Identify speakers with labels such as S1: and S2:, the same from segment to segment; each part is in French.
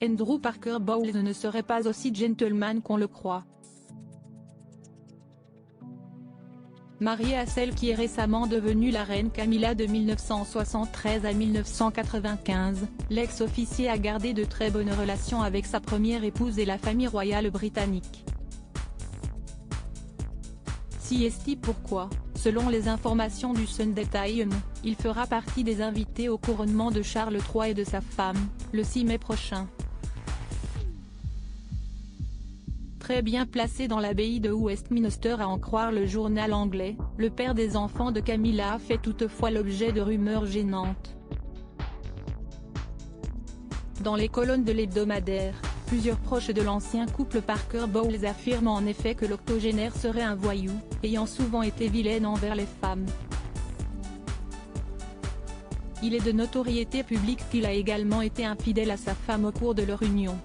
S1: Andrew Parker Bowles ne serait pas aussi gentleman qu'on le croit. Marié à celle qui est récemment devenue la reine Camilla de 1973 à 1995, l'ex-officier a gardé de très bonnes relations avec sa première épouse et la famille royale britannique. CST pourquoi, selon les informations du Sunday Times, il fera partie des invités au couronnement de Charles III et de sa femme, le 6 mai prochain. Très bien placé dans l'abbaye de Westminster à en croire le journal anglais, le père des enfants de Camilla fait toutefois l'objet de rumeurs gênantes. Dans les colonnes de l'hebdomadaire, plusieurs proches de l'ancien couple Parker Bowles affirment en effet que l'octogénaire serait un voyou, ayant souvent été vilain envers les femmes. Il est de notoriété publique qu'il a également été infidèle à sa femme au cours de leur union.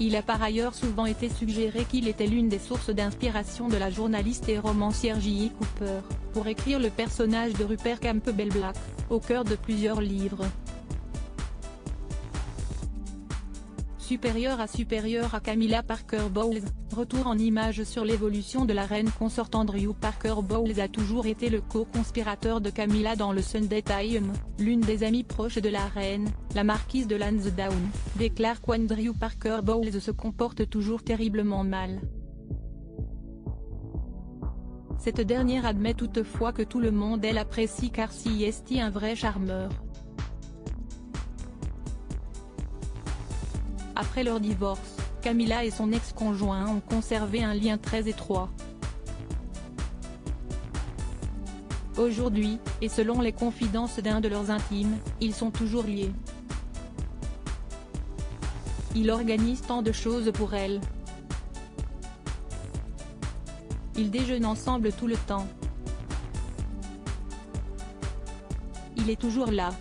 S1: Il a par ailleurs souvent été suggéré qu'il était l'une des sources d'inspiration de la journaliste et romancière J.E. Cooper, pour écrire le personnage de Rupert Campbell Black, au cœur de plusieurs livres. Supérieur à Camilla Parker Bowles, retour en images sur l'évolution de la reine consorte. Andrew Parker Bowles a toujours été le co-conspirateur de Camilla dans le Sunday Times, l'une des amies proches de la reine, la marquise de Lansdowne, déclare qu'Andrew Parker Bowles se comporte toujours terriblement mal. Cette dernière admet toutefois que tout le monde l'apprécie car c'est un vrai charmeur. Après leur divorce, Camilla et son ex-conjoint ont conservé un lien très étroit. Aujourd'hui, et selon les confidences d'un de leurs intimes, ils sont toujours liés. Il organise tant de choses pour elle. Ils déjeunent ensemble tout le temps. Il est toujours là.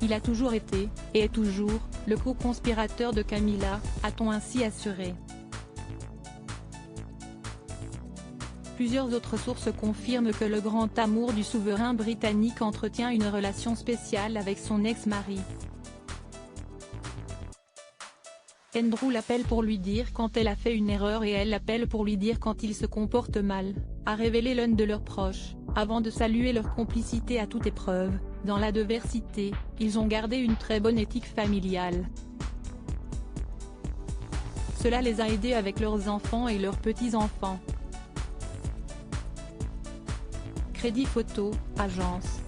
S1: Il a toujours été, et est toujours, le co-conspirateur de Camilla, a-t-on ainsi assuré. Plusieurs autres sources confirment que le grand amour du souverain britannique entretient une relation spéciale avec son ex-mari. Andrew l'appelle pour lui dire quand elle a fait une erreur et elle l'appelle pour lui dire quand il se comporte mal, a révélé l'un de leurs proches, avant de saluer leur complicité à toute épreuve. Dans l'adversité, ils ont gardé une très bonne éthique familiale. Cela les a aidés avec leurs enfants et leurs petits-enfants. Crédit Photo, agence.